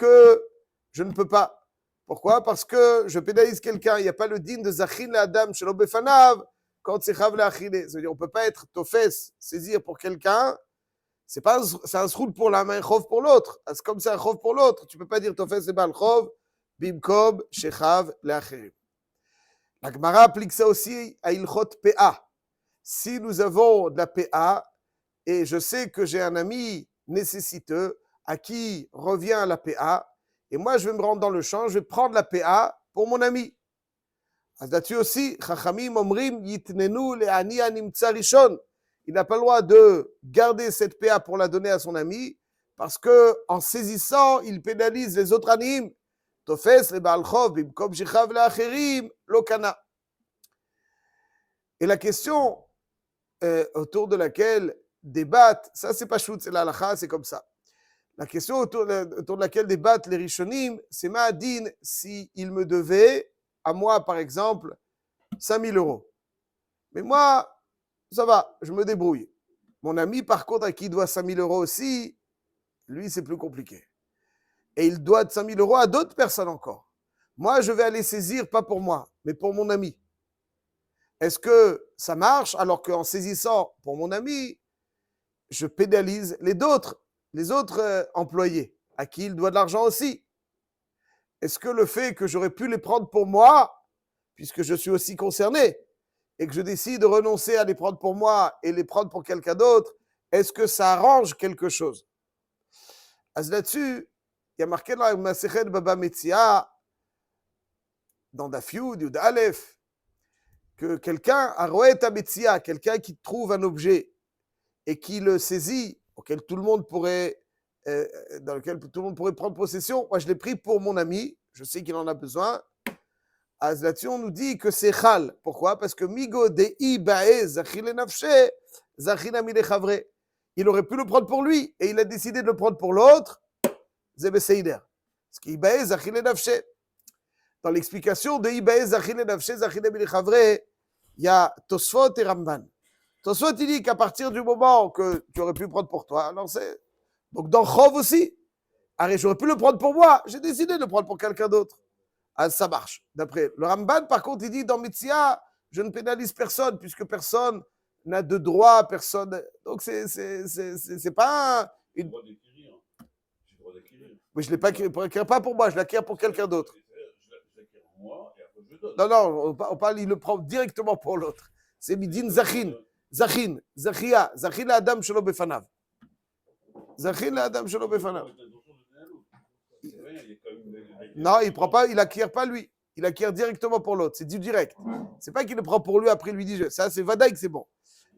que je ne peux pas. Pourquoi? Parce que je pénalise quelqu'un. Il n'y a pas le din de Zachin Adam Shelo Befanav quand c'est Chav Le'achile. C'est-à-dire, on ne peut pas être Tofes, saisir pour quelqu'un. C'est un sroul pour l'un, un chov pour l'autre. C'est comme c'est un chov pour l'autre. Tu ne peux pas dire Tofes et Bal Chov, Bimkob, Shechav Le'achirim. La Gemara applique ça aussi à Ilchot PA. Si nous avons de la PA, et je sais que j'ai un ami nécessiteux à qui revient la PA, et moi je vais me rendre dans le champ, je vais prendre la PA pour mon ami. Là-dessus aussi, Chachamim Omrim Yitnenu Le'ani Animtza Rishon. Il n'a pas le droit de garder cette PA pour la donner à son ami, parce que en saisissant, il pénalise les autres animes. Tofes le Baal Chov, Bimkom Shechav Le'acherim, Lokana. Et la question autour de laquelle débattent, ça c'est pas chout, c'est la halakha, c'est comme ça. La question autour de laquelle débattent les rishonim, c'est Ma'adin si il me devait, à moi par exemple, 5000 euros. Mais moi, ça va, je me débrouille. Mon ami par contre à qui il doit 5000 euros aussi, lui c'est plus compliqué. Et il doit 5000 euros à d'autres personnes encore. Moi je vais aller saisir, pas pour moi, mais pour mon ami. Est-ce que ça marche alors qu'en saisissant pour mon ami, je pénalise les autres employés à qui il doit de l'argent aussi? Est-ce que le fait que j'aurais pu les prendre pour moi, puisque je suis aussi concerné, et que je décide de renoncer à les prendre pour moi et les prendre pour quelqu'un d'autre, est-ce que ça arrange quelque chose? Là-dessus, il y a marqué dans la Masechet Baba Metzia, dans Daf Yud, Yud Aleph, que quelqu'un a roet à Metzia, quelqu'un qui trouve un objet et qui le saisit, auquel tout le monde pourrait, dans lequel tout le monde pourrait prendre possession. Moi, je l'ai pris pour mon ami, je sais qu'il en a besoin. Là-dessus, on nous dit que c'est chal. Pourquoi? Parce que migo dei bae zachile nafshe zachina mile chavre. Il aurait pu le prendre pour lui et il a décidé de le prendre pour l'autre. Zebe seider. Ce qui bae zachile nafshe. Dans l'explication de ibae zachile nafshe zachina mile chavre, il y a Tosfot et Ramban. Tosfot, il dit qu'à partir du moment que tu aurais pu prendre pour toi, alors c'est. Donc dans Chov aussi, j'aurais pu le prendre pour moi, j'ai décidé de le prendre pour quelqu'un d'autre. Ah, ça marche. D'après le Ramban, par contre, il dit dans Metzia, je ne pénalise personne, puisque personne n'a de droit, personne. Donc c'est pas une. J'ai le droit d'acquérir. Mais je ne l'acquiers pas pour moi, je l'acquiers pour quelqu'un d'autre. Je l'acquiers pour moi et après je le donne. Non, on parle, il le prend directement pour l'autre. C'est Midin Zachin. Zachin, Zachia, Zachin la Adam Shelo Befanav. Zachin la Adam Shelo Befanav. Non, il ne prend pas, il acquiert pas lui. Il acquiert directement pour l'autre. C'est du direct. C'est pas qu'il le prend pour lui, après il lui dit, ça c'est Vadaï que c'est bon.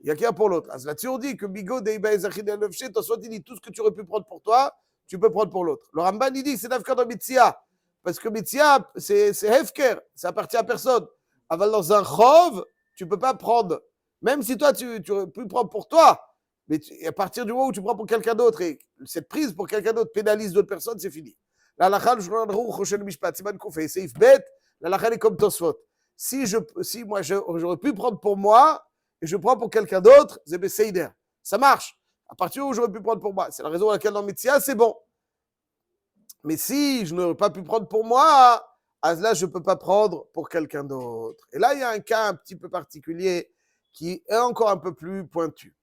Il acquiert pour l'autre. Là-dessus, on dit que Bigo, Deiba, Zachin, Elofshe, soit il dit tout ce que tu aurais pu prendre pour toi, tu peux prendre pour l'autre. Le Ramban, il dit que c'est Nafkar dans Metzia. Parce que Metzia, c'est Hefker, ça appartient à personne. Aval dans un Chov, tu ne peux pas prendre. Même si toi, tu aurais pu prendre pour toi, mais à partir du moment où tu prends pour quelqu'un d'autre, et cette prise pour quelqu'un d'autre pénalise d'autres personnes, c'est fini. La halakha, le Shulchan Aruch, Choshen Mishpat, Siman Koufei, Seif Bet, la halakha est comme Tosfot. Si moi, j'aurais pu prendre pour moi, et je prends pour quelqu'un d'autre, c'est Seider. Ça marche. À partir où j'aurais pu prendre pour moi. C'est la raison pour laquelle dans Metzia, c'est bon. Mais si je n'aurais pas pu prendre pour moi, là, je ne peux pas prendre pour quelqu'un d'autre. Et là, il y a un cas un petit peu particulier qui est encore un peu plus pointu.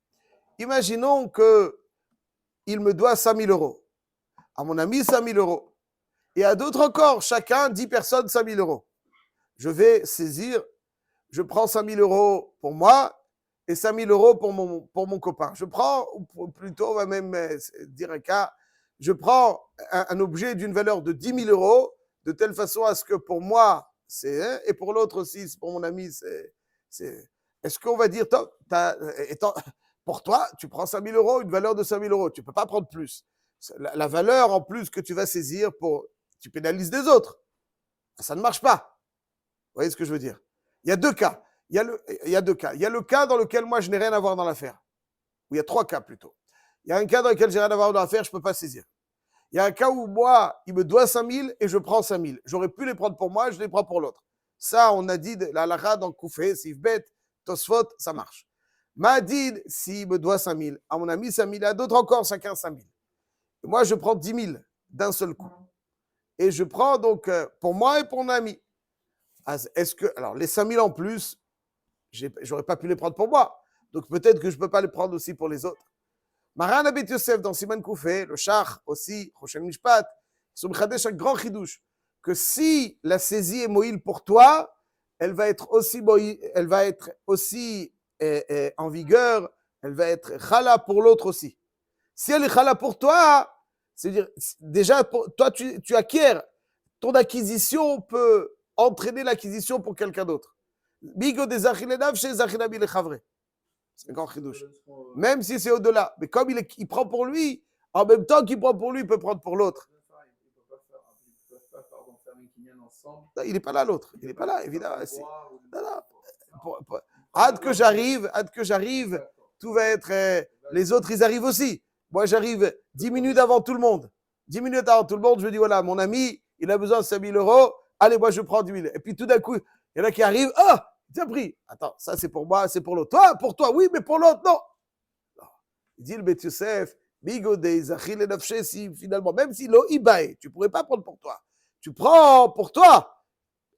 Imaginons qu'il me doit 5000 euros. À mon ami, 5000 euros. Et à d'autres encore, chacun, 10 personnes, 5000 euros. Je vais saisir, je prends 5000 euros pour moi et 5000 euros pour mon copain. Je prends, ou plutôt, on va même dire un cas, je prends un objet d'une valeur de 10 000 euros, de telle façon à ce que pour moi, c'est, et pour l'autre aussi, pour mon ami, c'est. Est-ce qu'on va dire, pour toi, tu prends 5 000 euros, une valeur de 5 000 euros, tu ne peux pas prendre plus. La valeur en plus que tu vas saisir, tu pénalises des autres. Ça ne marche pas. Vous voyez ce que je veux dire? Il y a deux cas. Il y a le cas dans lequel moi, je n'ai rien à voir dans l'affaire. Ou il y a trois cas plutôt. Il y a un cas dans lequel j'ai rien à voir dans l'affaire, je ne peux pas saisir. Il y a un cas où moi, il me doit 5 000 et je prends 5 000. J'aurais pu les prendre pour moi, je les prends pour l'autre. Ça, on a dit, la halakha dans Koufé, Sifbet, Tosfot, ça marche. Ma'adid, s'il me doit 5 000, à mon ami 5 000, à d'autres encore, chacun 5 000. Et moi, je prends 10 000 d'un seul coup. et je prends donc pour moi et pour mon ami. Est-ce que, alors les 5000 en plus, j'aurais pas pu les prendre pour moi. Donc peut-être que je peux pas les prendre aussi pour les autres. Maran Abet Yosef dans Siman Koufé, le Shach aussi, Rochel Mishpat, sur Mchadesh un grand chidouche, que si la saisie est moïle pour toi, elle va être aussi en vigueur, elle va être chala pour l'autre aussi. Si elle est chala pour toi, c'est-à-dire déjà toi tu acquiers, ton acquisition peut entraîner l'acquisition pour quelqu'un d'autre. Bigo des achilenav chez Zachinabi le Chavre. C'est un grand chidouche. Même si c'est au-delà. Mais comme il prend pour lui, en même temps qu'il prend pour lui, il peut prendre pour l'autre. Non, il n'est pas là, l'autre. Il n'est pas là, évidemment. Non, non. Hâte que j'arrive, tout va être. Les autres, ils arrivent aussi. Moi, j'arrive 10 minutes avant tout le monde. 10 minutes avant tout le monde, je dis voilà, mon ami, il a besoin de 5 000 euros. Allez, moi, je prends 10 000. Et puis tout d'un coup, il y en a qui arrivent. Ah, tu as pris. Attends, ça, c'est pour moi, c'est pour l'autre. Toi, pour toi, oui, mais pour l'autre, non. Il dit le Bet Yosef, Bigo de Zachil et Nafshe, si finalement, même si l'eau ibae, tu ne pourrais pas prendre pour toi. Tu prends pour toi.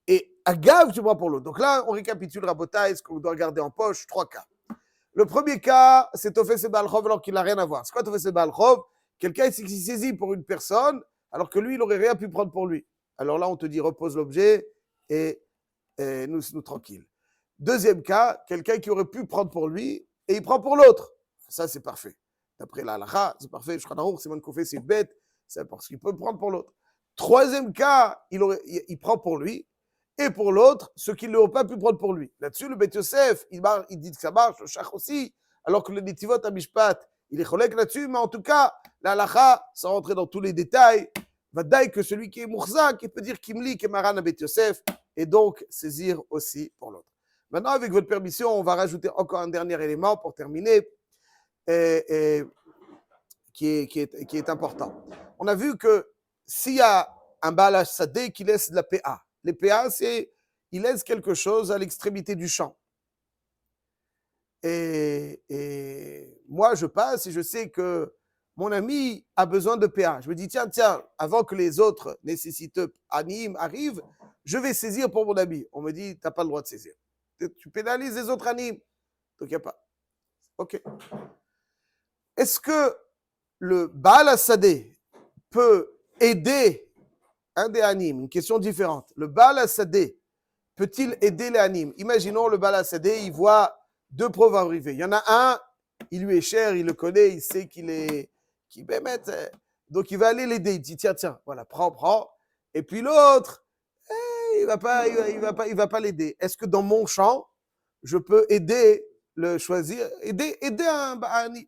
Et agave, tu prends pour l'autre. Donc là, on récapitule Rabotai, ce qu'on doit garder en poche, 3 cas. Le premier cas, c'est Tofes et Baalchov alors qu'il n'a rien à voir. C'est quoi Tofes et Baalchov? Quelqu'un qui saisit pour une personne alors que lui, il n'aurait rien pu prendre pour lui. Alors là, on te dit repose l'objet et nous tranquilles. Deuxième cas, quelqu'un qui aurait pu prendre pour lui et il prend pour l'autre. Ça, c'est parfait. D'après la halakha, c'est parfait. Shulchan c'est Koufé, c'est bête. C'est parce qu'il peut prendre pour l'autre. Troisième cas, il prend pour lui et pour l'autre, ceux qui ne l'ont pas pu prendre pour lui. Là-dessus, le Bet Yosef, il dit que ça marche, le Shach aussi, alors que le Nitivot à Mishpat, il est cholek là-dessus, mais en tout cas, la halakha, sans rentrer dans tous les détails, va dire que celui qui est Mourzak, il peut dire Kimli, Kemaran à Bet Yosef, et donc saisir aussi pour l'autre. Maintenant, avec votre permission, on va rajouter encore un dernier élément pour terminer, qui est important. On a vu que s'il y a un Baal Sadeh qui laisse de la PA, les PA, c'est il laisse quelque chose à l'extrémité du champ. Et moi, je passe et je sais que mon ami a besoin de PA. Je me dis, tiens, avant que les autres nécessiteux animes arrivent, je vais saisir pour mon ami. On me dit, tu n'as pas le droit de saisir. Tu pénalises les autres animes. Donc, il n'y a pas. OK. Est-ce que le Baal Sadeh peut aider un des animes? Une question différente. Le Baal Sadeh peut-il aider les animes? Imaginons le Baal Sadeh, il voit 2 preuves arriver. Il y en a un, il lui est cher, il le connaît, il sait qu'il va mettre. Donc il va aller l'aider. Il dit tiens, voilà, prends. Et puis l'autre, il va pas l'aider. Est-ce que dans mon champ, je peux aider un anime?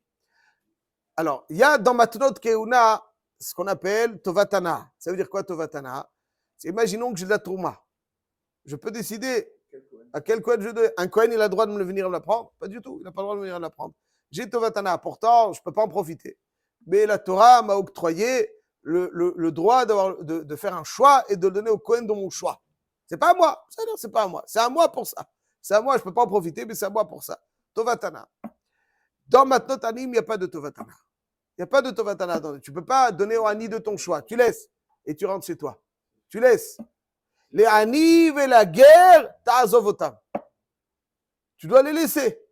Alors, il y a dans Matnot Keuna ce qu'on appelle Tovatana. Ça veut dire quoi Tovatana? Imaginons que j'ai de la Touma. Je peux décider à quel Kohen je donne. Un Kohen, il a le droit de me venir la prendre? Pas du tout, il n'a pas le droit de venir la prendre. J'ai Tovatana, pourtant, je ne peux pas en profiter. Mais la Torah m'a octroyé le droit de faire un choix et de le donner au Kohen de mon choix. C'est pas à moi, c'est pas à moi. C'est à moi pour ça. C'est à moi, je ne peux pas en profiter, mais c'est à moi pour ça. Tovatana. Dans Matnot Anim, il n'y a pas de Tovatana. Il n'y a pas de Tovatana. Tu ne peux pas donner au Ani de ton choix. Tu laisses et tu rentres chez toi. Tu laisses. Les Ani et la guerre, ta'azovotam. Tu dois les laisser.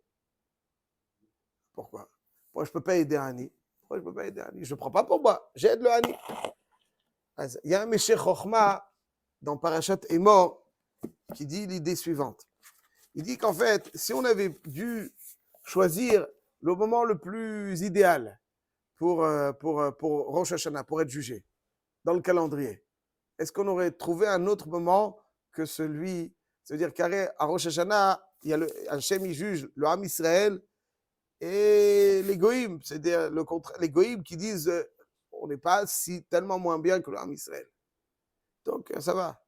Pourquoi? Moi, je ne peux pas aider un Ani. Je ne prends pas pour moi. J'aide le Ani. Il y a un Meshech Chochma dans Parashat Emor qui dit l'idée suivante. Il dit qu'en fait, si on avait dû choisir le moment le plus idéal pour Rosh Hashanah, pour être jugé, dans le calendrier, est-ce qu'on aurait trouvé un autre moment que celui, c'est-à-dire qu'à Rosh Hashanah, il y a Hachem, il juge le Ham Israël et les Goïm, c'est-à-dire les Goïm qui disent on n'est pas tellement moins bien que le Ham Israël. Donc, ça va.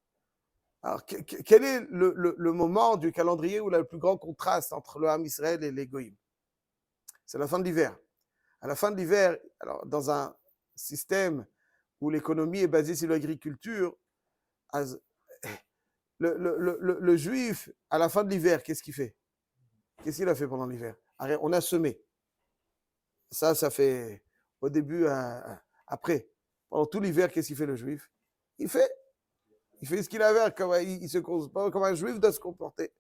Alors, quel est le moment du calendrier où il y a le plus grand contraste entre le Ham Israël et les Goïm? C'est la fin de l'hiver. À la fin de l'hiver, alors dans un système où l'économie est basée sur l'agriculture, le juif, à la fin de l'hiver, qu'est-ce qu'il fait? Qu'est-ce qu'il a fait pendant l'hiver? On a semé. Ça fait au début, après. Pendant tout l'hiver, qu'est-ce qu'il fait le juif? Il fait ce qu'il a à faire, il se comporte comme un juif doit se comporter.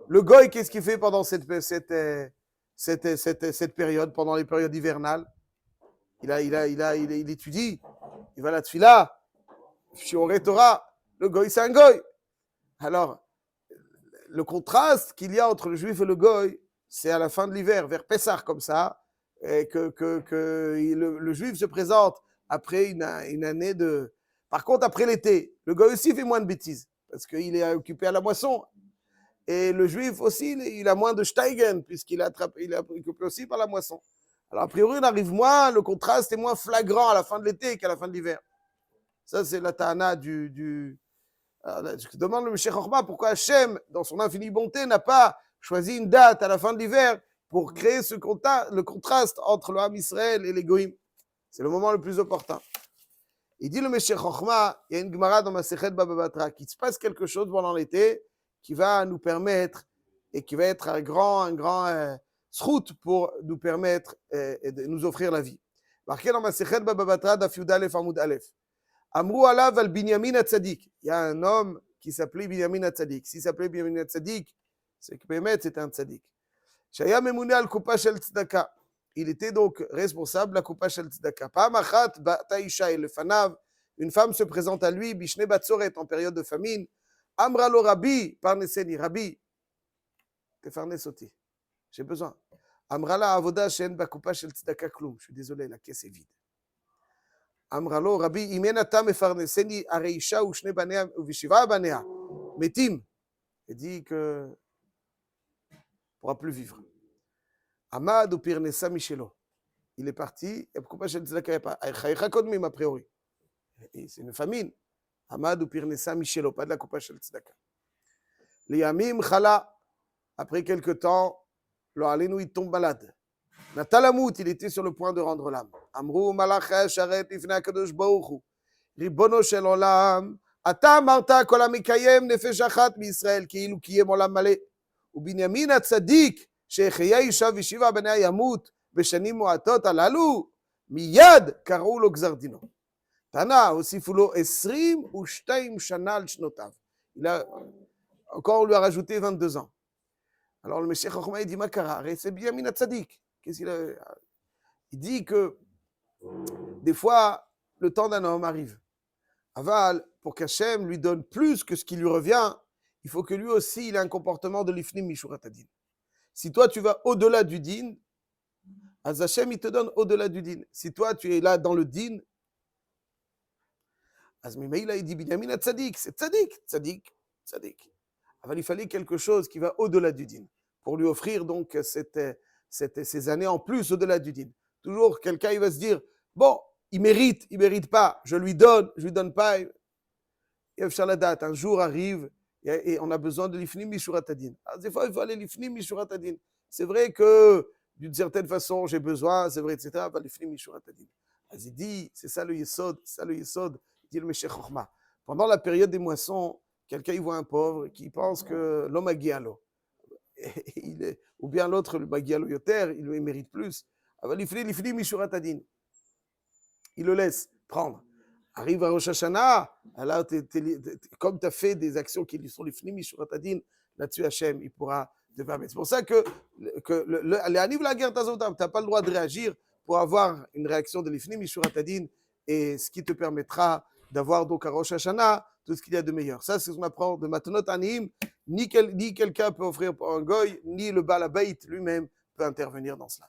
Le goy, qu'est-ce qu'il fait pendant cette période, pendant les périodes hivernales? Il étudie, il va à la tfila, shiorei Torah. Le goy, c'est un goy. Alors, le contraste qu'il y a entre le juif et le goy, c'est à la fin de l'hiver, vers Pessah, comme ça, et que le juif se présente après une année de... Par contre, après l'été, le goy aussi fait moins de bêtises, parce qu'il est occupé à la moisson. Et le juif aussi, il a moins de steigen, puisqu'il est occupé aussi par la moisson. Alors, a priori, on arrive moins, le contraste est moins flagrant à la fin de l'été qu'à la fin de l'hiver. Ça, c'est la ta'ana du... Alors, je demande le Meshech Chochma pourquoi Hachem, dans son infinie bonté, n'a pas choisi une date à la fin de l'hiver pour créer le contraste entre le Ham Israël et les Goïm. C'est le moment le plus opportun. Il dit le Meshech Chochma, il y a une Gemara dans Masechet Baba Batra, qu'il se passe quelque chose pendant l'été qui va nous permettre, et qui va être un grand zchut pour nous permettre de nous offrir la vie. Marqué dans Masechet Baba Batra, Daf Yud Aleph Amud Aleph. Amrou alav al Binyamin Hatzadik. Il y a un homme qui s'appelait Binyamin Hatzadik. S'il s'appelait Binyamin Hatzadik, c'est que Bémet, c'était un Tzadik. Shaya Memouné al Kupa Shel Tzedaka. Il était donc responsable de la Kupa Shel Tzedaka. Pa'amachat ba'ta isha elefanav. Une femme se présente à lui, Bishne Batzoret, en période de famine. Amra lo Rabbi, parneseni, Rabbi, tefarnesoti. J'ai besoin. Amra la avoda shen ba Kupa Shel Tzedaka klum. Je suis désolé, la caisse est vide. Amralo, Rabbi, Imen ata mefarneseni areisha ou shne banea ou vishiva banea. Metim. Il dit que ne pourra plus vivre. Amad ou pirnesa michelo. Il est parti. Et pourquoi je ne sais pas? Chaïcha kodmim a priori. C'est une famine. Amad ou pirnesa michelo, pas de la coupa shel tzedaka. Liyamim chala. Après quelque temps, lo alenu il tombe malade. Natalamout, il était sur le point de rendre l'âme. Amrou malachai sharet ifna kadosh baruchu. Ribono shel olam. Ata marta kol amikayem nefesh achat miIsraël כאילו קיים עולם מלא. ובנימין הצדיק שהחיה אישה ושבעה בניה ימות בשנים מועטות הללו, מיד קראו לו גזר דינו. תנא, הוסיפו לו 22 שנה על שנותיו. Encore, on lui a rajouté 22 ans. Alors le Meshech Chochma dit, ma kara, c'est Binyamin Hatzadik. Qu'est-ce qu'il a? Il dit que des fois, le temps d'un homme arrive. Aval, pour qu'Hachem lui donne plus que ce qui lui revient, il faut que lui aussi, il ait un comportement de l'ifnim mishurat hadin. Si toi, tu vas au-delà du din, Hachem, il te donne au-delà du din. Si toi, tu es là dans le din, il dit Binyamin Hatzadik, c'est tzadik. Aval, il fallait quelque chose qui va au-delà du din, pour lui offrir donc ces années en plus au-delà du din. Toujours, quelqu'un, il va se dire, bon, il mérite pas, je lui donne pas. Un jour arrive et on a besoin de l'ifnim mishurat hadin. Des fois, il faut aller l'ifnim mishurat hadin. C'est vrai que d'une certaine façon, j'ai besoin, c'est vrai, etc. L'ifnim mishurat hadin. Il dit, c'est ça le yesod, dit le Meshech Chochma. Pendant la période des moissons, quelqu'un il voit un pauvre qui pense que l'homme a guialo. Ou bien l'autre, le bagialo yoter, il lui mérite plus. L'ifnim mishurat hadin. Il le laisse prendre. Arrive à Rosh Hashanah, alors comme tu as fait des actions qui lui sont les fnim mishurat hadin, là-dessus Hachem, il pourra te permettre. C'est pour ça que les aniv la guerre tazotam, tu n'as pas le droit de réagir pour avoir une réaction de l'ifnim mishurat hadin, et ce qui te permettra d'avoir donc à Rosh Hashanah tout ce qu'il y a de meilleur. Ça, c'est ce qu'on apprend de Matanot Aniyim. Ni quelqu'un peut offrir pour un goy, ni le Baal Habayit lui-même peut intervenir dans cela.